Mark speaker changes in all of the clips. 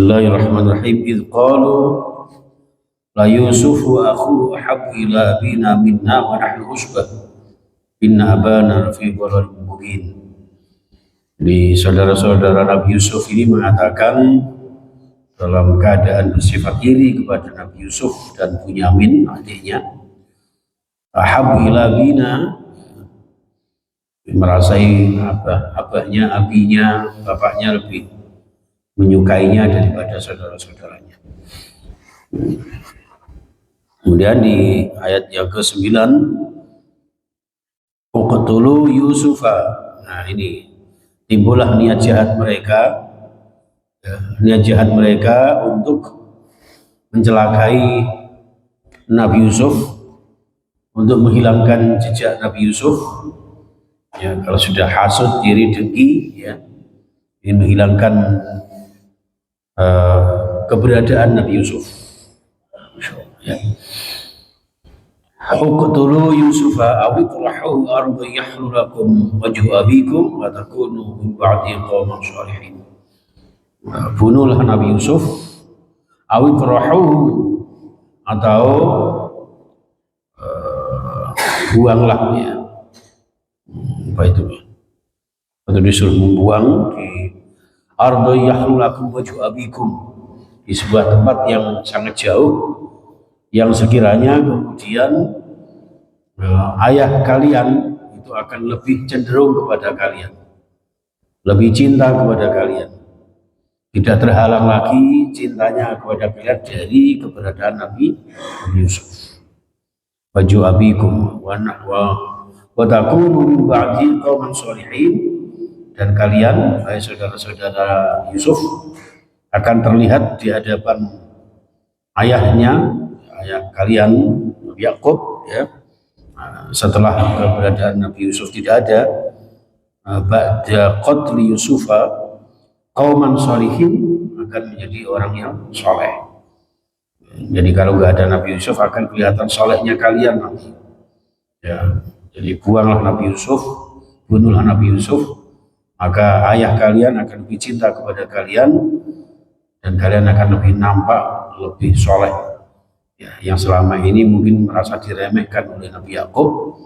Speaker 1: Bismillahirrahmanirrahim. Idh qalu la Yusufu akhu ahabbu ila abina minna wa nahnu usbah inna abana lafi dhalalin mubin. Di saudara-saudara Nabi Yusuf ini mengatakan dalam keadaan bersifat iri kepada Nabi Yusuf dan Bunyamin adiknya, ahabbu ila abina, merasai abahnya, abinya, bapaknya lebih menyukainya daripada saudara-saudaranya. Kemudian di ayat yang ke-9, uqtulu Yusufa. Nah, ini timbullah niat jahat mereka untuk mencelakai Nabi Yusuf, untuk menghilangkan jejak Nabi Yusuf. Ya, kalau sudah hasud, iri, dengki, ya, ingin menghilangkan keberadaan Nabi Yusuf. Ya. Uqtulu Yusufa aw itrahu arda yahlu lakum wajhu abikum wa takunu min ba'di qauman shalihin. Bunuhlah Nabi Yusuf, aw itrahu, atau buanglah, ya. Apa itu? Atau disuruh membuang di arda yahlu lakum wajhu abikum, di sebuah tempat yang sangat jauh, yang sekiranya kemudian ayah kalian itu akan lebih cenderung kepada kalian, lebih cinta kepada kalian, tidak terhalang lagi cintanya kepada kalian dari keberadaan Nabi Yusuf. Wajhu abikum wa takunu min ba'di qauman shalihin, dan kalian, saudara-saudara Yusuf, akan terlihat di hadapan ayah kalian, Nabi Yakub, ya, setelah keberadaan Nabi Yusuf tidak ada, ba'da qatli Yusufa qauman shalihin, akan menjadi orang yang soleh. Jadi kalau nggak ada Nabi Yusuf akan kelihatan solehnya kalian nanti. Ya, jadi buanglah Nabi Yusuf, bunuhlah Nabi Yusuf, maka ayah kalian akan lebih cinta kepada kalian, dan kalian akan lebih nampak, lebih soleh, ya, yang selama ini mungkin merasa diremehkan oleh Nabi Yakub,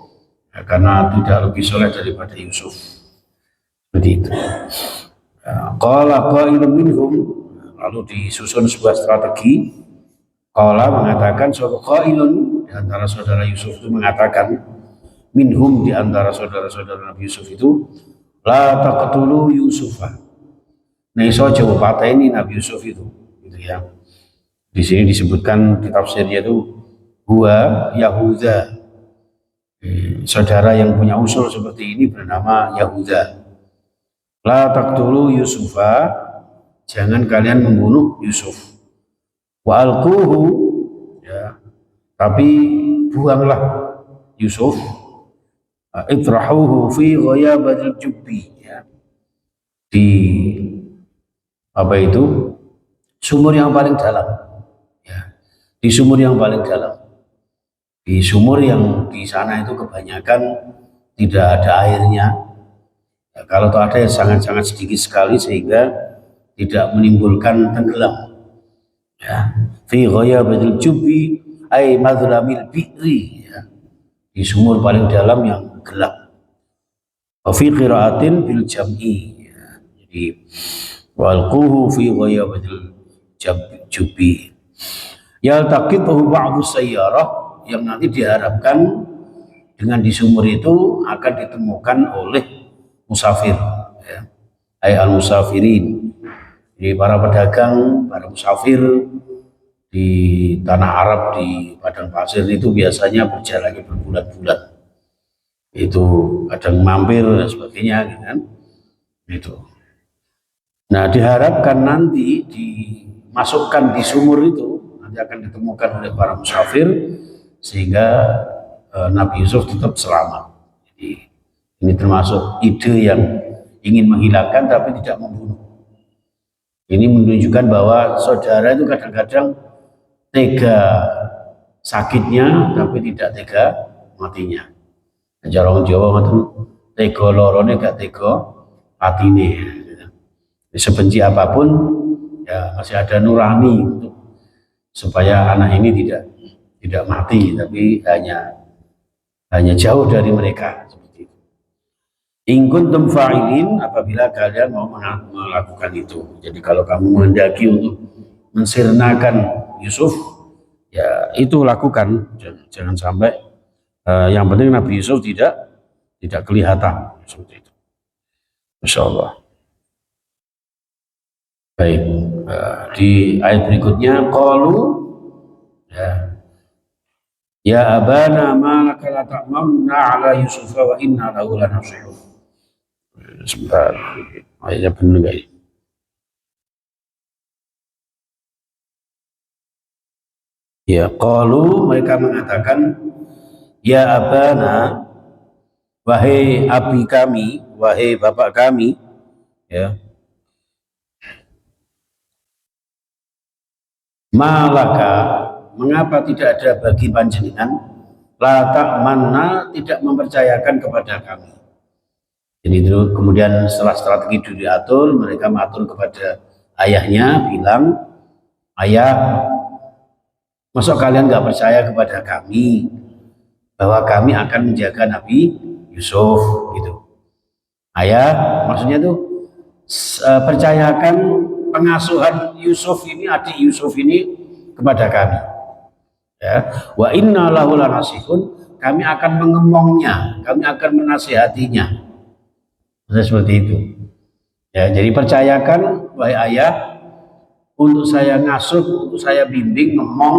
Speaker 1: ya, karena tidak lebih soleh daripada Yusuf. Seperti itu. Qala qailun minhum, lalu disusun sebuah strategi. Qala mengatakan, qailun, di antara saudara Yusuf itu mengatakan, minhum, di antara saudara-saudara Nabi Yusuf itu, la taqtulu Yusufa. Nah, iso coba pateni Nabi Yusuf itu, gitu ya. Di sini disebutkan di tafsirnya itu huwa Yahuda. Saudara yang punya usul seperti ini bernama Yahuda. La taqtulu Yusufa, jangan kalian membunuh Yusuf. Wa alquhu, ya, tapi buanglah Yusuf. Itrahuhu fi ghayabatil jubbi, ya, di apa itu, sumur yang paling dalam, ya, di sumur yang paling dalam, di sumur yang di sana itu kebanyakan tidak ada airnya, ya, kalau ada ya sangat-sangat sedikit sekali sehingga tidak menimbulkan tenggelam, ya. Fi ghayabatil jubbi ay madlamil bi'ri, ya, di sumur paling dalam yang gelap. Wa fi qiraatin bil jam'i, ya, jadi walquhu fi ghayabatil jubbi yaltaqituhu ba'du sayyarah, yang nanti diharapkan dengan di sumur itu akan ditemukan oleh musafir, ya, ay al musafirin, jadi para pedagang, para musafir di tanah Arab, di padang pasir itu biasanya berjalannya berbulan-bulan, itu kadang mampir dan sebagainya, gitu kan, itu. Nah, diharapkan nanti dimasukkan di sumur itu nanti akan ditemukan oleh para musafir sehingga Nabi Yusuf tetap selamat. Jadi ini termasuk ide yang ingin menghilangkan tapi tidak membunuh. Ini menunjukkan bahwa saudara itu kadang-kadang tega sakitnya tapi tidak tega matinya. Cara orang Jawa ngoten, tega lorone gak tega atine. Sebenci apapun ya masih ada nurani untuk supaya anak ini tidak mati, tapi hanya jauh dari mereka seperti itu. In kuntum fa'ilin, apabila kalian mau melakukan itu. Jadi kalau kamu menghendaki untuk mensirnakan Yusuf, ya itu lakukan. Jangan sampai yang penting Nabi Yusuf tidak kelihatan seperti itu. Masya Allah. Baik, di ayat berikutnya qalu ya abana ma laka la ta'manna ala Yusuf wa inna lahu lanasihun. Sebentar, ayatnya benar enggak ini? Ya, qalu, mereka mengatakan, ya abana, wahai abi kami, wahai bapak kami, ya. Malaka, mengapa tidak ada bagi panjenengan la ta'manna, tidak mempercayakan kepada kami. Jadi itu kemudian setelah strategi itu diatur, mereka mengatur kepada ayahnya, bilang, ayah, masa kalian nggak percaya kepada kami bahwa kami akan menjaga Nabi Yusuf gitu. Ayah, maksudnya itu percayakan pengasuhan Yusuf ini, adik Yusuf ini kepada kami. Ya, wa inna lahu lanasihun, kami akan mengemongnya, kami akan menasihatinya. Seperti itu. Ya, jadi percayakan wahai ayah, untuk saya ngasuh, untuk saya bimbing, ngemong,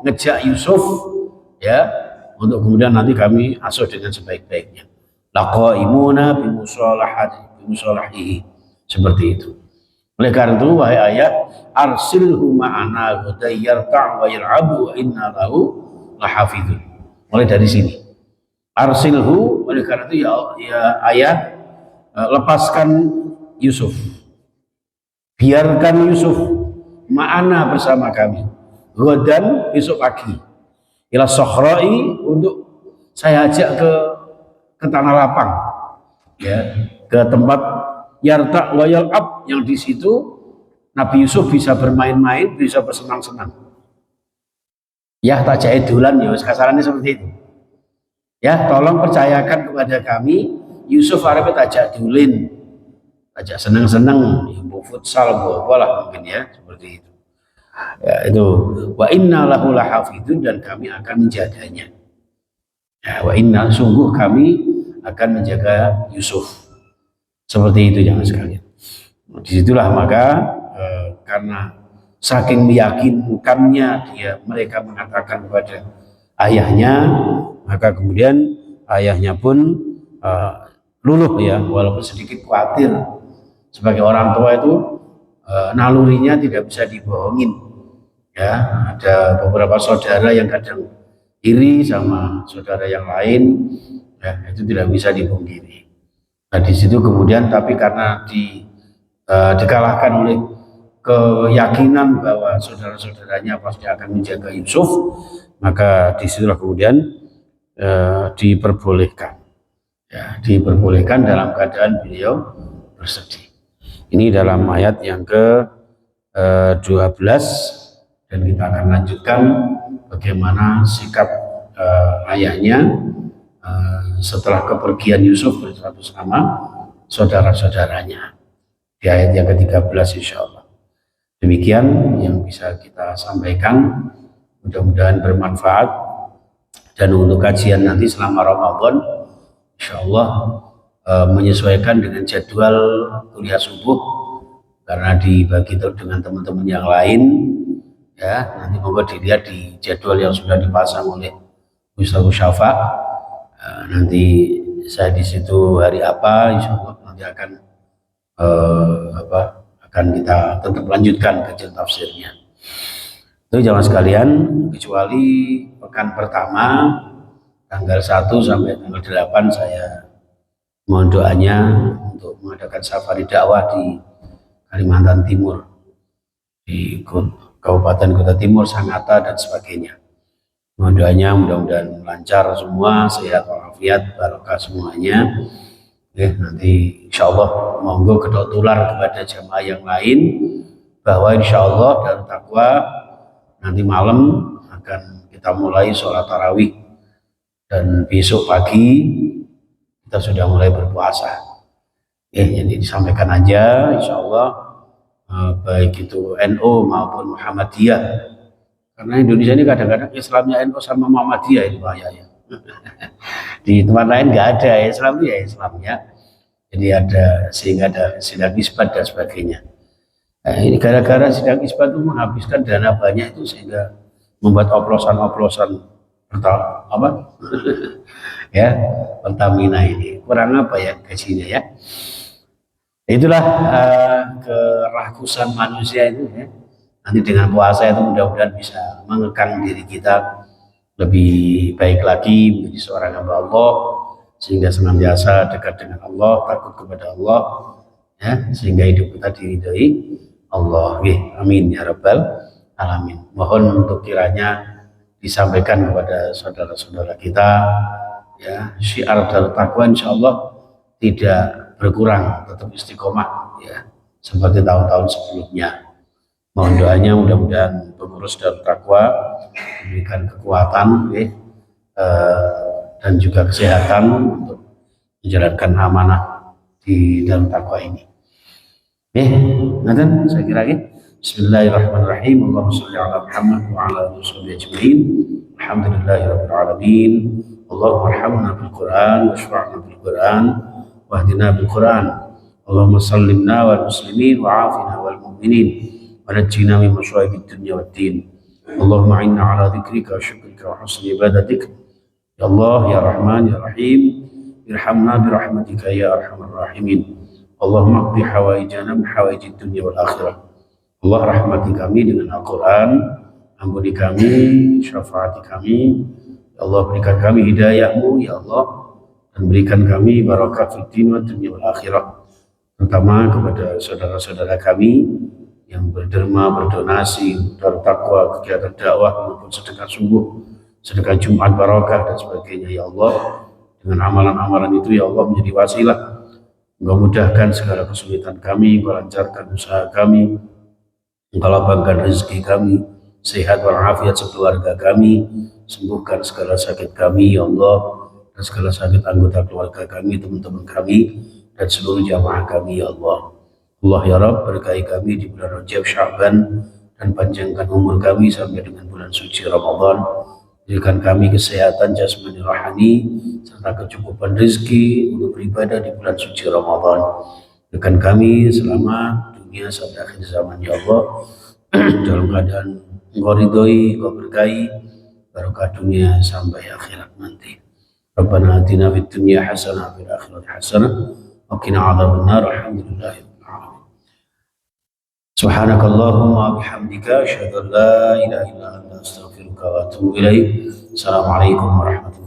Speaker 1: ngejak Yusuf, ya, untuk kemudian nanti kami asuh dengan sebaik-baiknya. Laqaimuna bimusolahihi, seperti itu. Oleh karena itu, wahai ayah, arsilhu ma'ana yarta' wa yal'abu wa inna lahu lahafidhun. Mulai dari sini. Arsilhu, oleh karena itu ya ayah, lepaskan Yusuf. Biarkan Yusuf ma'ana bersama kami. Ghadan, besok pagi. Ila sokhra'i, untuk saya ajak ke tanah lapang, ya, ke tempat yarta' wa yal'ab, yang di situ Nabi Yusuf bisa bermain-main, bisa bersenang-senang. Ya, tak jahit dulan, ya, kasarannya seperti itu. Ya, tolong percayakan kepada kami, Yusuf arep tajak dulin, tajak seneng-seneng, ibu futsal, bola mungkin, ya, seperti itu. Ya, itu wa inna lahu lahafidun, dan kami akan menjaganya. Ya, wa inna, sungguh kami akan menjaga Yusuf. Seperti itu jangan sekalian. Disitulah maka karena saking meyakinkannya mereka mengatakan kepada ayahnya, maka kemudian ayahnya pun luluh, ya, walaupun sedikit khawatir. Sebagai orang tua itu nalurinya tidak bisa dibohongin, ya. Ada beberapa saudara yang kadang iri sama saudara yang lain, ya, itu tidak bisa dipungkiri. Nah, di situ kemudian, tapi karena dikalahkan oleh keyakinan bahwa saudara-saudaranya pasti akan menjaga Yusuf, maka disitulah kemudian diperbolehkan. Ya, diperbolehkan dalam keadaan beliau bersedih. Ini dalam ayat yang ke-12, dan kita akan lanjutkan bagaimana sikap ayahnya setelah kepergian Yusuf bersama saudara-saudaranya di ayat yang ke-13 insya Allah. Demikian yang bisa kita sampaikan, mudah-mudahan bermanfaat, dan untuk kajian nanti selama Ramadan insya Allah menyesuaikan dengan jadwal kuliah subuh, karena dibagi dengan teman-teman yang lain, ya. Nanti monggo dilihat di jadwal yang sudah dipasang oleh Ustaz Syafa. Nanti saya di situ hari apa, insya Allah nanti akan kita tetap lanjutkan kajian tafsirnya. Itu jamaah sekalian, kecuali pekan pertama tanggal 1 sampai tanggal 8 saya mohon doanya untuk mengadakan safari dakwah di Kalimantan Timur, di Kabupaten Kota Timur, Sangatta dan sebagainya. Mohon doanya mudah-mudahan lancar semua, sehat walafiat, barokah semuanya. Oke, nanti insya Allah monggo kedok tular kepada jamaah yang lain bahwa insya Allah Darut Taqwa nanti malam akan kita mulai sholat tarawih dan besok pagi kita sudah mulai berpuasa. Jadi disampaikan aja insya Allah baik itu NU maupun Muhammadiyah, karena Indonesia ini kadang-kadang Islamnya NU sama Muhammadiyah itu bahaya. Di tempat lain nggak ada Islam ya Islamnya, jadi ada sehingga ada sidang isbat dan sebagainya. Ini gara-gara sidang isbat itu menghabiskan dana banyak itu sehingga membuat oplosan-oplosan apa ya Pertamina ini kurang apa ya gajinya ya. Itulah kerakusan manusia itu ya. Nanti dengan puasa itu mudah-mudahan bisa mengekang diri kita lebih baik lagi menjadi seorang hamba Allah, sehingga senantiasa dekat dengan Allah, takut kepada Allah ya, sehingga hidup kita diridhoi Allah. Amin ya rabbal alamin. Mohon untuk kiranya disampaikan kepada saudara-saudara kita ya, syiar Darut Taqwa insyaallah tidak berkurang, tetap istiqomah ya seperti tahun-tahun sebelumnya. Mohon doanya mudah-mudahan pengurus Darut Taqwa memberikan kekuatan dan juga kesehatan untuk menjalankan amanah di Darut Taqwa ini. Nanti saya kira Bismillahirrahmanirrahim. Allahumma sholli ala Muhammad wa ala alihi washabbihi ajma'in. Alhamdulillahirabbil alamin. Allahumma arhamna bil Qur'an washfa'na bil Qur'an wahdina bil Qur'an. Allahumma sallimna wal muslimin wa afina wal mu'minin wa najjina min masya'ibid dunya wad din. Allahumma inna ala dzikrika wa syukrika wa husni ibadatik. Ya Allah ya Rahman ya Rahim, irhamna bi rahmatika ya arhamar rahimin. Allahumma qdi hawaijana min hawaijid dunya wal akhirah. Allah rahmati kami dengan Al-Quran, ampuni kami, syafaati kami, ya Allah berikan kami hidayahmu ya Allah, dan berikan kami barakah fid din wa dunya wal akhirah, terutama kepada saudara-saudara kami yang berderma, berdonasi, Darut Taqwa, kegiatan dakwah maupun sedekah subuh, sedekah Jumat barakah dan sebagainya ya Allah. Dengan amalan-amalan itu ya Allah menjadi wasilah, Engkau mudahkan segala kesulitan kami, Engkau lancarkan usaha kami, Engkau lapangkan rezeki kami, sehat walafiat sekeluarga kami, sembuhkan segala sakit kami ya Allah, dan segala sakit anggota keluarga kami, teman-teman kami, dan seluruh jamaah kami ya Allah. Allah ya Rabb, berkahi kami di bulan Rajab, Sya'ban, dan panjangkan umur kami sampai dengan bulan suci Ramadan. Berikan kami kesehatan jasmani rohani serta kecukupan rezeki untuk beribadah di bulan suci Ramadan. Berikan kami selamat dunia sampai akhir zaman ya Allah, dalam keadaan Engkau ridhoi, Engkau berkahi, barokah dunia sampai akhirat nanti. Rabbana atina fid dunya hasanah fil akhirati hasanah wa qina adzabannar. Alhamdulillahirabbil alamin. Subhanakallahumma bihamdika asyhadu an la ilaha illa anta astaghfiruka wa atubu ilaik. Assalamualaikum warahmatullahi wabarakatuh.